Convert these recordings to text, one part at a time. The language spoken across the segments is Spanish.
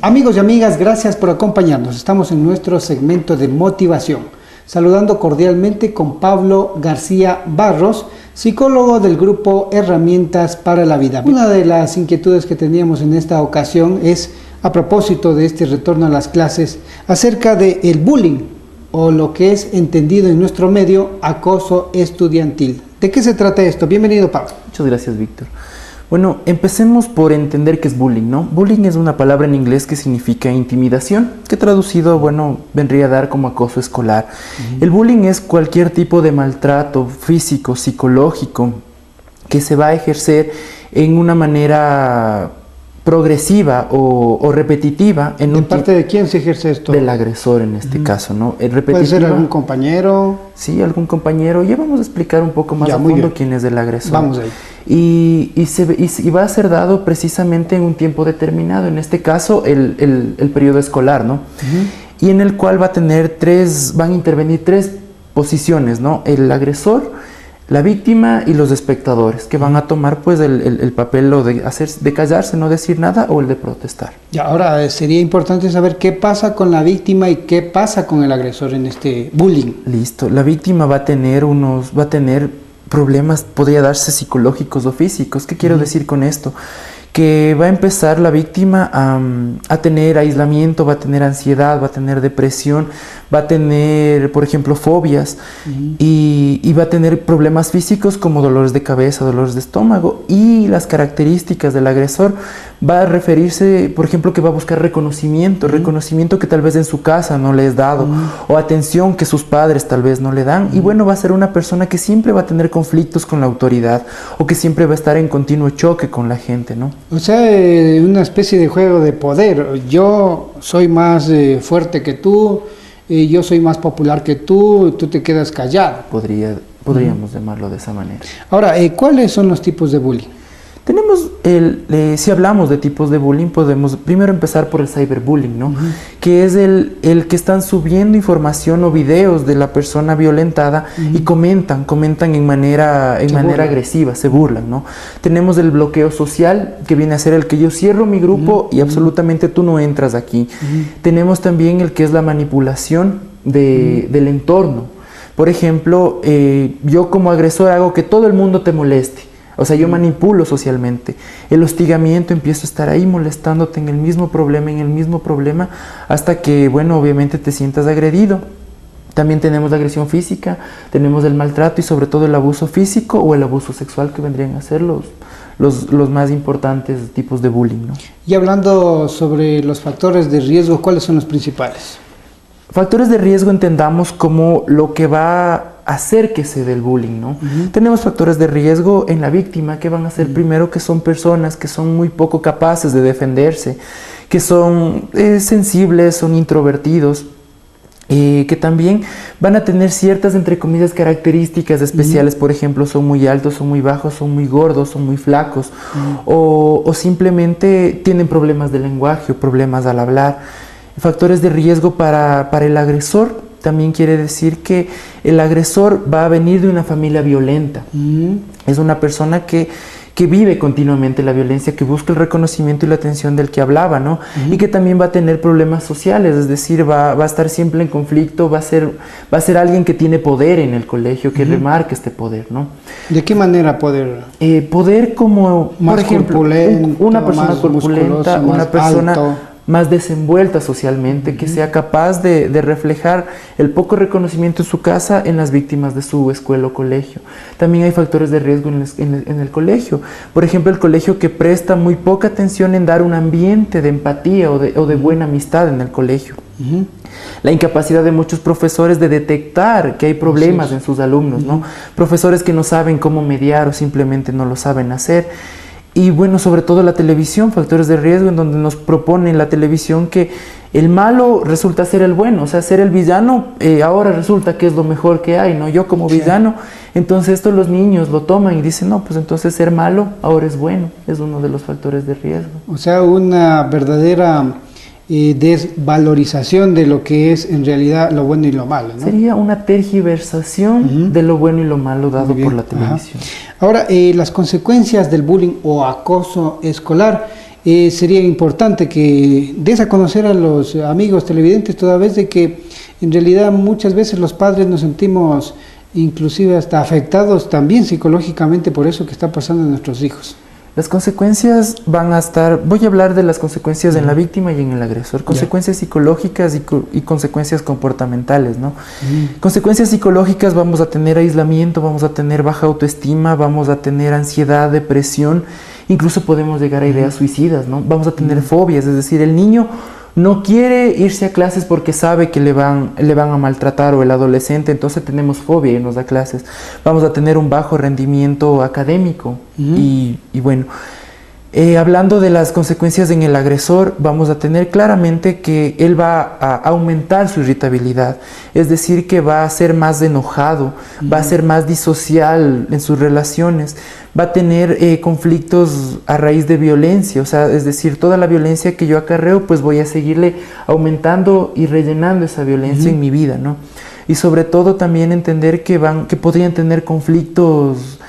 Amigos y amigas, gracias por acompañarnos. Estamos en nuestro segmento de motivación. Saludando cordialmente con Pablo García Barros, psicólogo del grupo Herramientas para la Vida. Una de las inquietudes que teníamos en esta ocasión es, a propósito de este retorno a las clases, acerca del bullying, o lo que es entendido en nuestro medio, acoso estudiantil. ¿De qué se trata esto? Bienvenido, Pablo. Muchas gracias, Víctor. Bueno, empecemos por entender qué es bullying, ¿no? Bullying es una palabra en inglés que significa intimidación, que traducido, bueno, vendría a dar como acoso escolar. El bullying es cualquier tipo de maltrato físico, psicológico, que se va a ejercer en una manera progresiva o repetitiva. ¿De parte de quién se ejerce esto? Del agresor en este caso, ¿no? ¿Puede ser algún compañero? Sí, algún compañero. Ya vamos a explicar un poco más a fondo quién es el agresor. Vamos ahí. Y va a ser dado precisamente en un tiempo determinado, en este caso el periodo escolar, ¿no? Y en el cual van a intervenir tres posiciones, ¿no? El agresor, la víctima y los espectadores, que van a tomar pues el papel de callarse, no decir nada, o el de protestar. Ya, ahora sería importante saber qué pasa con la víctima y qué pasa con el agresor en este bullying. Listo, la víctima va a tener problemas, podría darse psicológicos o físicos. ¿Qué quiero decir con esto? Que va a empezar la víctima a tener aislamiento, va a tener ansiedad, va a tener depresión, va a tener, por ejemplo, fobias y va a tener problemas físicos como dolores de cabeza, dolores de estómago. Y las características del agresor va a referirse, por ejemplo, que va a buscar reconocimiento que tal vez en su casa no le es dado, o atención que sus padres tal vez no le dan. Y bueno, va a ser una persona que siempre va a tener conflictos con la autoridad, o que siempre va a estar en continuo choque con la gente, ¿no? O sea, una especie de juego de poder. Yo soy más fuerte que tú, yo soy más popular que tú te quedas callado. Podríamos llamarlo de esa manera. Ahora, ¿cuáles son los tipos de bullying? Tenemos, si hablamos de tipos de bullying, podemos primero empezar por el cyberbullying, ¿no? Que es el que están subiendo información o videos de la persona violentada y comentan en manera agresiva, se burlan, ¿no? Tenemos el bloqueo social, que viene a ser el que yo cierro mi grupo y absolutamente tú no entras aquí. Tenemos también el que es la manipulación del entorno. Por ejemplo, yo como agresor hago que todo el mundo te moleste. O sea, yo manipulo socialmente. El hostigamiento, empiezo a estar ahí molestándote en el mismo problema, hasta que, bueno, obviamente te sientas agredido. También tenemos la agresión física, tenemos el maltrato y sobre todo el abuso físico o el abuso sexual, que vendrían a ser los más importantes tipos de bullying, ¿no? Y hablando sobre los factores de riesgo, ¿cuáles son los principales? Factores de riesgo entendamos como lo que va a hacer que se dé el bullying, ¿no? Tenemos factores de riesgo en la víctima, que van a ser primero que son personas que son muy poco capaces de defenderse, que son sensibles, son introvertidos, que también van a tener ciertas, entre comillas, características especiales. Por ejemplo, son muy altos, son muy bajos, son muy gordos, son muy flacos, o simplemente tienen problemas de lenguaje o problemas al hablar. Factores de riesgo para el agresor también quiere decir que el agresor va a venir de una familia violenta. Es una persona que vive continuamente la violencia, que busca el reconocimiento y la atención del que hablaba, ¿no? Y que también va a tener problemas sociales, es decir, va a estar siempre en conflicto, va a ser alguien que tiene poder en el colegio, que remarca este poder, ¿no? ¿De qué manera poder? Poder como, por ejemplo, una persona corpulenta, una persona alto, más desenvuelta socialmente, que sea capaz de reflejar el poco reconocimiento en su casa en las víctimas de su escuela o colegio. También hay factores de riesgo en el colegio. Por ejemplo, el colegio que presta muy poca atención en dar un ambiente de empatía o de buena amistad en el colegio. La incapacidad de muchos profesores de detectar que hay problemas en sus alumnos, ¿no? Profesores que no saben cómo mediar o simplemente no lo saben hacer. Y bueno, sobre todo la televisión, factores de riesgo en donde nos propone la televisión que el malo resulta ser el bueno, o sea, ser el villano ahora resulta que es lo mejor que hay, ¿no? Yo como villano, entonces esto los niños lo toman y dicen, no, pues entonces ser malo ahora es bueno, es uno de los factores de riesgo. O sea, una verdadera desvalorización de lo que es en realidad lo bueno y lo malo, ¿no? Sería una tergiversación de lo bueno y lo malo dado por la televisión. Ahora, las consecuencias del bullying o acoso escolar sería importante que des a conocer a los amigos televidentes toda vez de que en realidad muchas veces los padres nos sentimos inclusive hasta afectados también psicológicamente por eso que está pasando en nuestros hijos. Las consecuencias van a estar, voy a hablar de las consecuencias en la víctima y en el agresor, consecuencias psicológicas y consecuencias comportamentales, ¿no? Consecuencias psicológicas: vamos a tener aislamiento, vamos a tener baja autoestima, vamos a tener ansiedad, depresión, incluso podemos llegar a ideas suicidas, ¿no? Vamos a tener fobias, es decir, el niño no quiere irse a clases porque sabe que le van a maltratar, o el adolescente, entonces tenemos fobia y nos da clases. Vamos a tener un bajo rendimiento académico. Y bueno, hablando de las consecuencias en el agresor, vamos a tener claramente que él va a aumentar su irritabilidad, es decir, que va a ser más enojado, va a ser más disocial en sus relaciones, va a tener conflictos a raíz de violencia, o sea, es decir, toda la violencia que yo acarreo, pues voy a seguirle aumentando y rellenando esa violencia en mi vida, ¿no? Y sobre todo también entender que podrían tener conflictos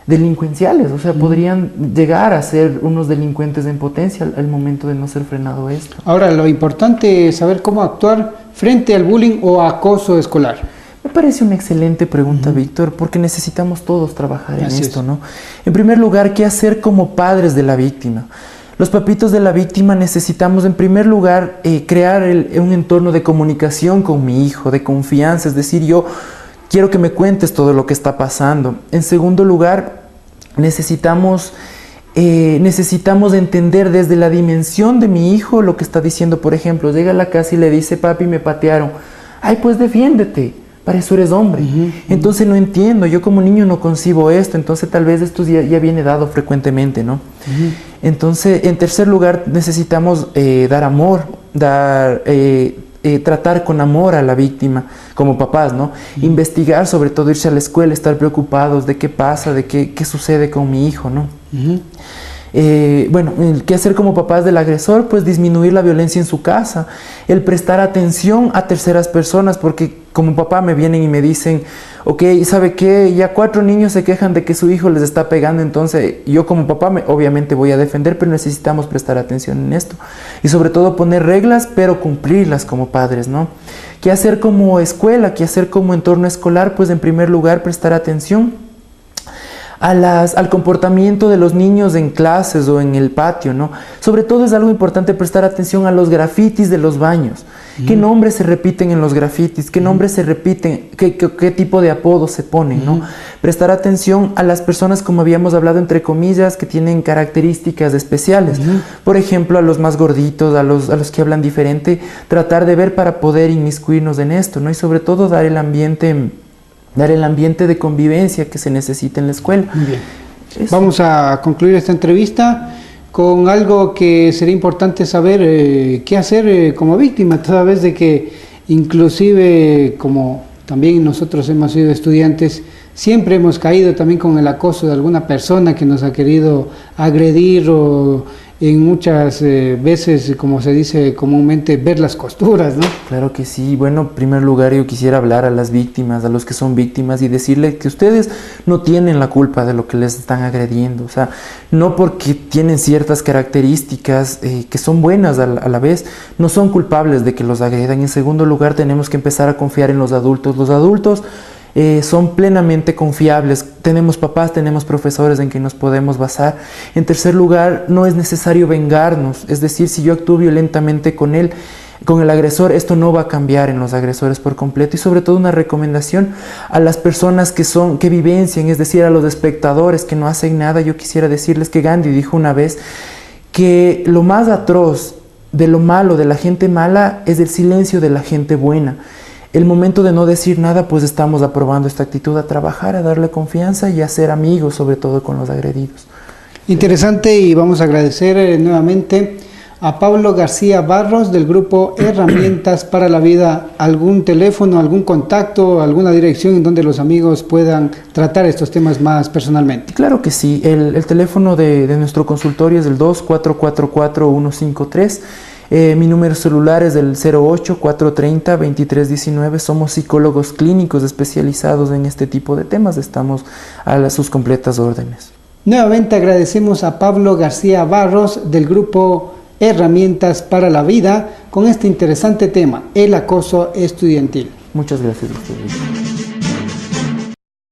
delincuenciales, o sea, podrían llegar a ser unos delincuentes en potencia al momento de no ser frenado esto. Ahora, lo importante es saber cómo actuar frente al bullying o acoso escolar. Me parece una excelente pregunta, Víctor, porque necesitamos todos trabajar en esto, ¿no? En primer lugar, ¿qué hacer como padres de la víctima? Los papitos de la víctima necesitamos, en primer lugar, crear un entorno de comunicación con mi hijo, de confianza, es decir, yo quiero que me cuentes todo lo que está pasando. En segundo lugar, necesitamos entender desde la dimensión de mi hijo lo que está diciendo. Por ejemplo, llega a la casa y le dice: papi, me patearon. Ay, pues defiéndete, para eso eres hombre. Entonces no entiendo, yo como niño no concibo esto, entonces tal vez esto ya viene dado frecuentemente, ¿no? Entonces, en tercer lugar, necesitamos dar amor, tratar con amor a la víctima como papás, ¿no? Investigar, sobre todo irse a la escuela, estar preocupados de qué pasa, de qué sucede con mi hijo, ¿no? Bueno, ¿qué hacer como papás del agresor? Pues disminuir la violencia en su casa, el prestar atención a terceras personas, porque como papá me vienen y me dicen: ok, ¿sabe qué? Ya 4 niños se quejan de que su hijo les está pegando, entonces yo como papá obviamente voy a defender, pero necesitamos prestar atención en esto. Y sobre todo poner reglas, pero cumplirlas como padres, ¿no? ¿Qué hacer como escuela? ¿Qué hacer como entorno escolar? Pues en primer lugar prestar atención al comportamiento de los niños en clases o en el patio, ¿no? Sobre todo es algo importante prestar atención a los grafitis de los baños. ¿Qué nombres se repiten en los grafitis? ¿Qué nombres se repiten? ¿Qué tipo de apodos se ponen, ¿no? Prestar atención a las personas, como habíamos hablado, entre comillas, que tienen características especiales. Por ejemplo, a los más gorditos, a los que hablan diferente, tratar de ver para poder inmiscuirnos en esto, ¿no? Y sobre todo dar el ambiente de convivencia que se necesita en la escuela. Muy bien. Vamos a concluir esta entrevista con algo que sería importante saber qué hacer como víctima, toda vez de que inclusive, como también nosotros hemos sido estudiantes, siempre hemos caído también con el acoso de alguna persona que nos ha querido agredir, o en muchas veces, como se dice comúnmente, ver las costuras, ¿no? Claro que sí. Bueno, en primer lugar yo quisiera hablar a las víctimas, a los que son víctimas, y decirles que ustedes no tienen la culpa de lo que les están agrediendo. O sea, no porque tienen ciertas características que son buenas a la vez, no son culpables de que los agredan. En segundo lugar, tenemos que empezar a confiar en los adultos. Los adultos son plenamente confiables, tenemos papás, tenemos profesores en quien nos podemos basar. En tercer lugar, no es necesario vengarnos, es decir, si yo actúo violentamente con el agresor, esto no va a cambiar en los agresores por completo. Y sobre todo una recomendación a las personas que vivencian, es decir, a los espectadores que no hacen nada. Yo quisiera decirles que Gandhi dijo una vez que lo más atroz de lo malo, de la gente mala, es el silencio de la gente buena. El momento de no decir nada, pues estamos aprobando esta actitud, a trabajar, a darle confianza y a ser amigos, sobre todo con los agredidos. Interesante, y vamos a agradecer nuevamente a Pablo García Barros del grupo Herramientas para la Vida. ¿Algún teléfono, algún contacto, alguna dirección en donde los amigos puedan tratar estos temas más personalmente? Claro que sí. El teléfono de nuestro consultorio es el 2444-153. Mi número celular es el 08-430-2319. Somos psicólogos clínicos especializados en este tipo de temas. Estamos a sus completas órdenes. Nuevamente agradecemos a Pablo García Barros del grupo Herramientas para la Vida con este interesante tema, el acoso estudiantil. Muchas gracias a ustedes.